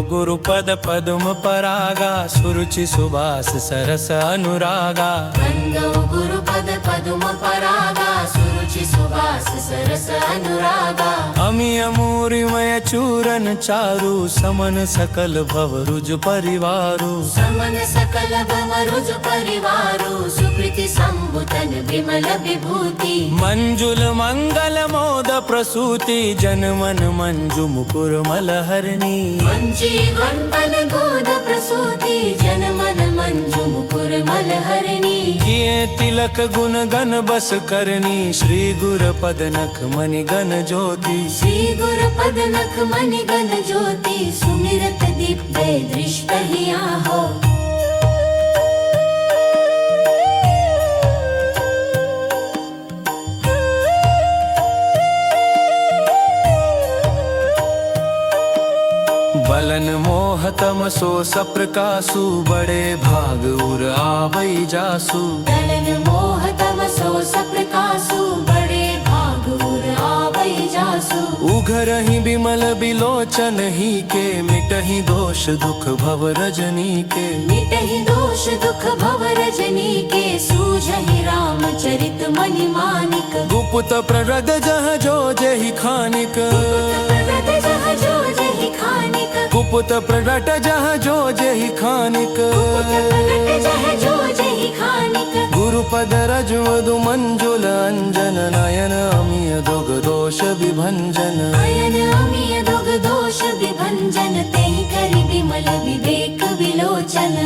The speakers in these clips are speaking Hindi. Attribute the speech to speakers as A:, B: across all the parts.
A: गुरुपद पद्म परागा सुरुचि सुबास सरस अनुरागा।
B: वन्दौ गुरुपद पद्म परागा सुरुचि सुबास सरस अनुरागा।
A: अमिय मूरिमय चूरन चारु समन सकल भव रुज परिवारु।
B: समन सकल भव रुज परिवारु सुकृति संबुतन विमल विभूति।
A: मंजुल मंगल मोद प्रसूति जन मन मंजु मुकुर मलहरणी।
B: मंजीवन बन गोद प्रसूति जन मन मंजु मुकुर मलहरणी।
A: किए तिलक गुण गण बस करनी श्री गुर पद नख मणि गण ज्योति।
B: श्री गुर पद नख मणि गण ज्योति सुमिरत दिव्य दृष्ट हिया हो।
A: बलन मोह तम सो सप्रकासु बड़े भाग उर आवै जासु।
B: बलन मोह तम सो सप्रकासु बड़े भाग उर आवै जासु।
A: उघरहि बिमल बिलोचन ही के मिटहि दोष दुख भव रजनी के।
B: मिटहि दोष दुख भव रजनी के सूझहि रामचरित मणि मानिक।
A: गुप्त प्ररद जह जो जहि खानिक। गुप्त प्रगट जह जो जहि खानिक। गुरुपद रज मधु मंजुल अंजन नयन अमिय दुग दोष विभंजन।
B: नयन अमिय दुग दोष विभंजन तेहि करि विमल विवेक विलोचन।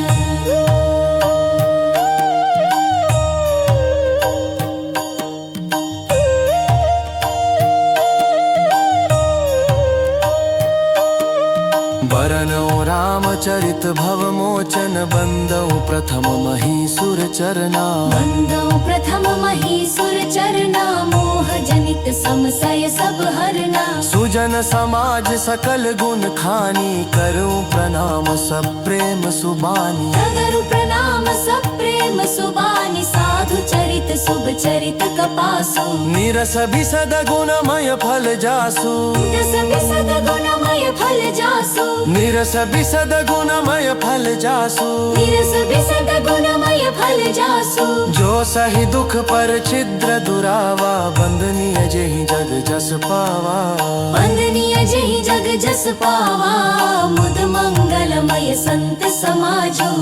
A: बरनौ रामचरित भव मोचन बंदौ प्रथम महीसुर चरना।
B: बंदौ प्रथम महीसुर चरना मोह जनित समसय सब हरना।
A: सुजन समाज सकल गुण खानी करूं प्रणाम सब प्रेम सुबानी।
B: करूं प्रणाम सब प्रेम सुबानी साधु चरित शुभ चरित कपासु।
A: निरस बिसद गुणमय फल जासु।
B: निरस बिसद गुणमय फल जासु।
A: निरस बिसद गुणमय फल जासु।
B: निरस बिसद गुणमय फल जासु।
A: जो सही दुख पर छिद्र दुरावा बंदनीय जेहि जग जस पावा।
B: बंदनीय जेहि जग जस पावा मुद मंगलमय संत समाजो।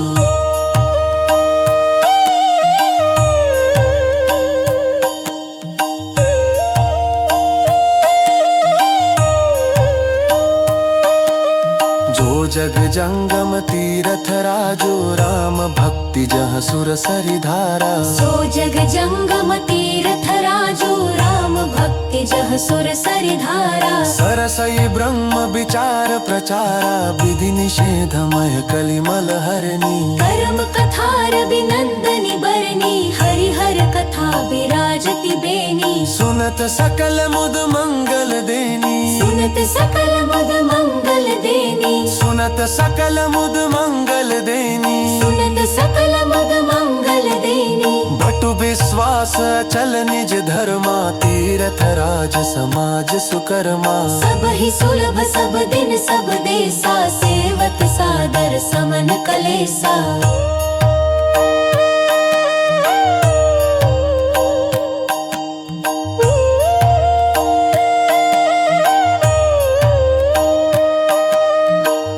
A: जग जंगम तीरथ राजो राम भक्ति जह सुर सरिधारा।
B: सो जग जंगम तीरथ राजो राम भक्ति जह सुर सरिधारा।
A: सरसई ब्रह्म विचार प्रचारा विधि निषेधमय कलिमल हरणी।
B: कर्म कथार विनंदनी बरनी हरिहर कथा विराजति बेनी।
A: सुनत सकल मुद मंगल देनी।
B: सुनत सकल मुद मंगल देनी।
A: सुनत सकल मुद मंगल देनी।
B: सुनत सकल मुद मंगल देनी।
A: बटु विश्वास चल निज धर्मा तीरथ राज समाज सुकर्मा।
B: सब ही सुलभ सब दिन सब देसा सेवत सादर समन कलेसा।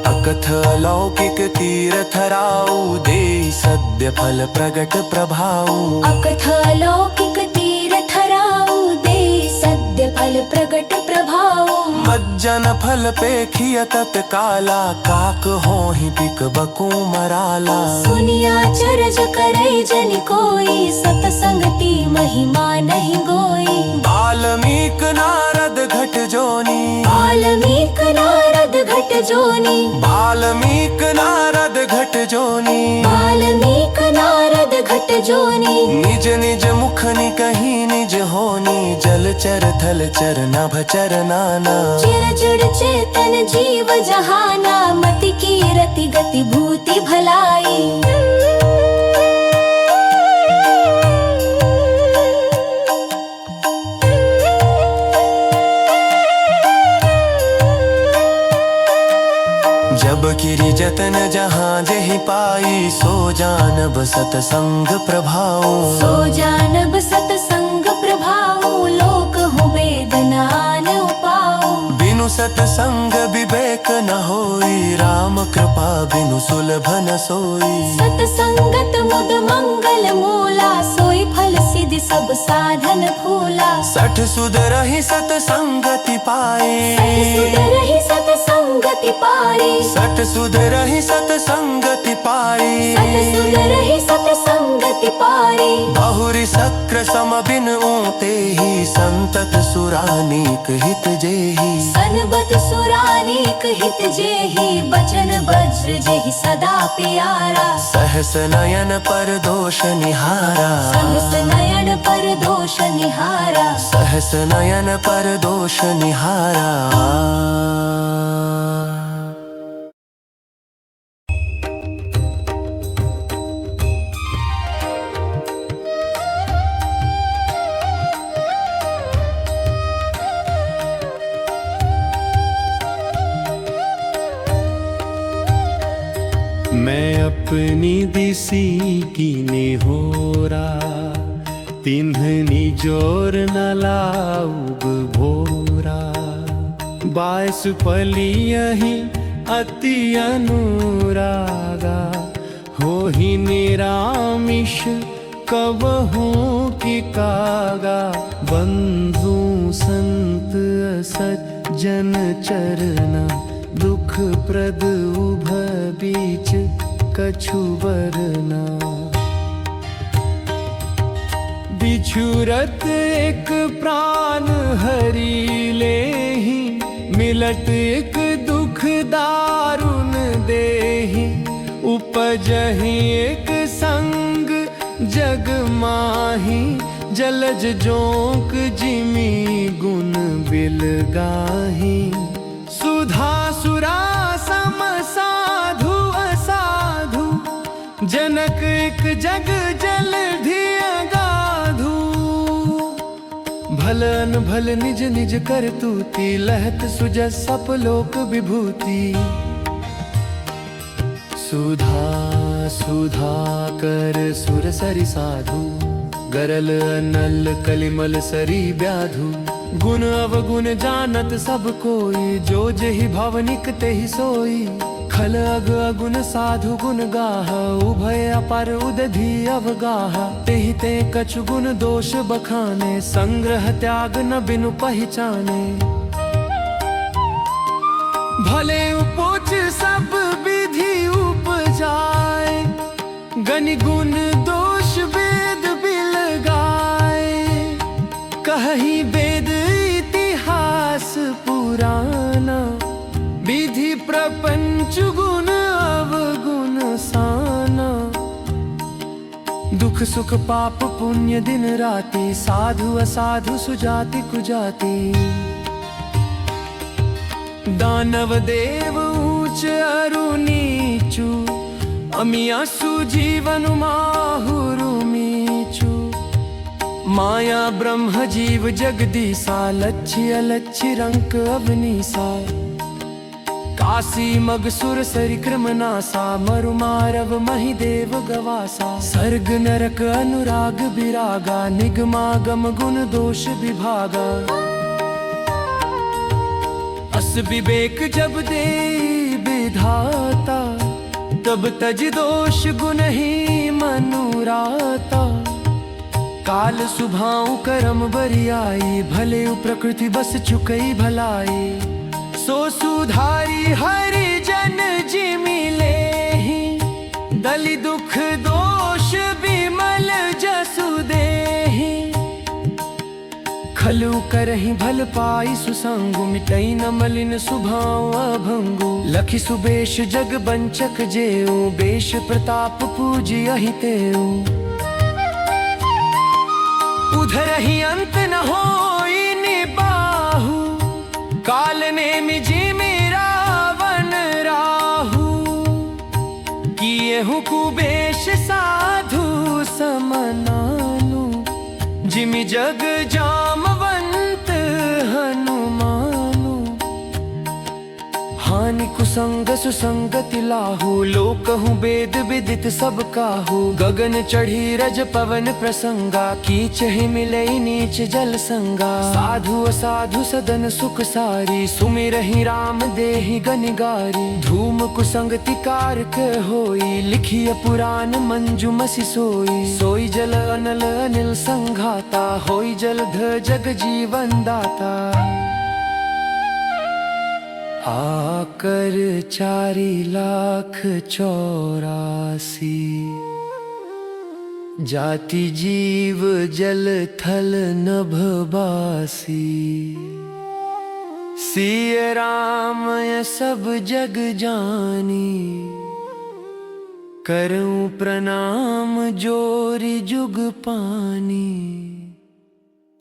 A: अकथ अलौकिक तीरथ राउ दे सद्य फल प्रगट प्रभाऊ।
B: अकथ अलौकिक तीरथ राउ दे सद्य फल प्रगट प्रभाऊ।
A: मज्जन फल पेखिय तत्काला काक होहि बिक बकु मराला।
B: सुनिया चरज करे जन कोई सतसंगति महिमा नहीं गोई।
A: वाल्मीक नारद घट जोनी।
B: वाल्मीक नारद घट जोनी।
A: वाल्मीक नारद घट जोनी।
B: वाल्मीक नारद घट जोनी।
A: निज निज मुख निकहि निज होनी जल चर थल चर नभ चर नाना।
B: चिर जड़ चेतन जीव जहाना मति की रति गति भूति भलाई।
A: चेतन जहाँ जेहि पाई, सो जानब सतसंग प्रभाव।
B: सो जानब सतसंग प्रभाव, लोक हो वेदनान उपाओ।
A: बिनु सतसंग विवेक न होई, राम कृपा बिनु सुलभ न सोई।
B: सतसंगत मुद मंगल मूला, सोई फल सिद्धि सब साधन फूला।
A: सठ सुधरहि सतसंगति पाए,
B: सठ सुधरहि सतसंगति पाए।
A: सठ सुधरहि सतसंगति पाए।
B: सठ सुधरहि सतसंगति पाए।
A: बहुरी सक्र सम बिन ऊते ही, संतत सुरानीक हित जेहि।
B: सनबत सुरानीक हित जेहि, बचन वज्र जेहि सदा प्यारा।
A: सहस नयन पर दोष निहारा,
B: सहस नयन पर दोष निहारा।
A: सहस नयन पर दोष निहारा।
C: मैं अपनी दिसी कीने होरा, तिन्हनी जोर न लाऊब भोरा। 22 पलियहि अति अनुरागा, हो ही निरामिष कबहू की कागा। बंधु संत सज्जन चरना, दुख प्रद उभ बीच कछु बरना। बिछुरत एक प्राण हरि लेहि, मिलत एक दुख दारुण देहि। उपजहि एक संग जग माही, जलज जोंक जिमी गुण बिल गाही। सुधा सुरा सम साधु असाधु, जनक एक जग जल गाधु। भलन भल निज निज कर तूती, लहत सुजस सप लोक विभूति। सुधा सुधा कर सुर सरि साधु, गरल अनल कलिमल सरी व्याधु। गुण अवगुण जानत सब कोई, जो जेहि भावनिक तेहि सोई। खल अग अगुण साधु गुण गाह, उभय अपर उदधि अवगाह। तेहि ते कछु गुण दोष बखाने, संग्रह त्याग न बिनु पहिचाने। भले उपोच सब विधि उपजाए, गनि गुण दोष वेद बिल गाए। कहि वेद इतिहास पुराना, विधि प्रपंच गुण अवगुण साना। दुख सुख पाप पुण्य दिन राति, साधु असाधु सुजाति कुजाति। दानव देव ऊंच अरु नीचु, अमिया सुजीवन माहुरु मीचु। माया ब्रह्म जीव जगदीसा, लच्छी अलच्छी रंक अवनीसा। काशी मगसुर सरि क्रमनासा, मरु मारव महिदेव गवासा। सर्ग नरक अनुराग विरागा, निगमागम गुण दोष विभागा। अस विवेक जब दे विधाता, तब तज दोष गुण ही मनुराता। काल सुभाऊ करम बरियाई, भले प्रकृति बस चुकई भलाई। सो सुधारी हरि जन जिमि लेहि, दलि दुख दोष विमल जसु देहि। खलु करहि भल पाई सुसंगु, मिटई न मलिन सुभाऊ अभंगु। लखि सुबेश जग बंचक जेऊ, बेश प्रताप पूजी अहितेऊ। उधर ही अंत न होई निबाहु, काल नेमि जिमि रावण राहु। किएहु कुबेश साधु समनानु, जिमि जग जामवंत हनुमानु। हानि कुसंग सुसंगति लाहू, लोकहु वेद विदित सब काहू। गगन चढ़ी रज पवन प्रसंगा, कीच ही मिले नीच जल संगा। साधु असाधु सदन सुख सारी, सुमिरहि राम देहि गनिगारी। धूम कुसंगति कारक होई, लिखिय पुराण मंजु मसि सोई। सोई जल अनल अनिल संघाता, होई जलध जग जीवन दाता। आकर 4,84,000 जाति जीव जल थल नभ बासी। सिय राम सब जग जानी, करूं प्रणाम जोरी जुग पानी।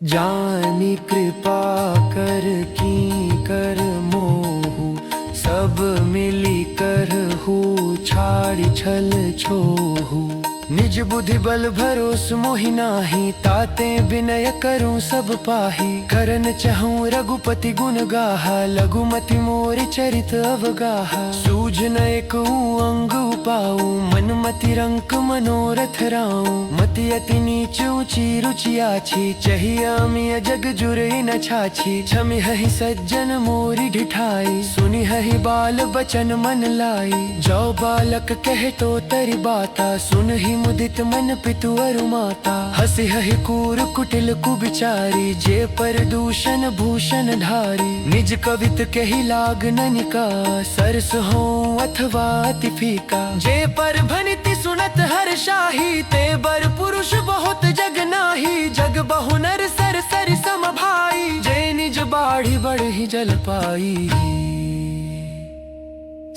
C: जानी कृपा कर की कर मोहू, सब मिली कर हो छाड़ी छल छोहू। निज बुद्धि बल भरोस मोहि नाही, ताते विनय करूं सब पाही। करन चहूं रघुपति गुण गाहा, लघुमति मोर चरित अवगाहा। सूझ न एकु अंग उपाऊ, मन मति रंक मनोरथ राऊ। मति अति नीच ऊंची रुचि आछी, चहिय अमिय जग जुरे न छाछी। छमि हहि सज्जन मोरि ढिठाई, सुनि हहि बाल बचन मन लाई। जो बालक कहे तो तरि बाता, सुन ही मुदित मन पितु अरु माता। हसि हहि कूर कुटिल कुबिचारी, जे पर दूषण भूषण धारी। निज कवित कहि लाग ननिका, सरस हो अथवा अति फीका। जे पर भनिति सुनत हर शाही, ते बर पुरुष बहुत जग नाही। जग बहु नर सर सरि सम भाई, जे निज बाढ़ी बढ़ी जल पाई।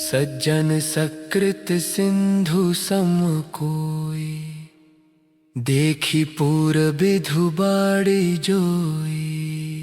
C: सज्जन सकृत सिंधु सम कोई, देखी पूर विधु बाड़ी जोई।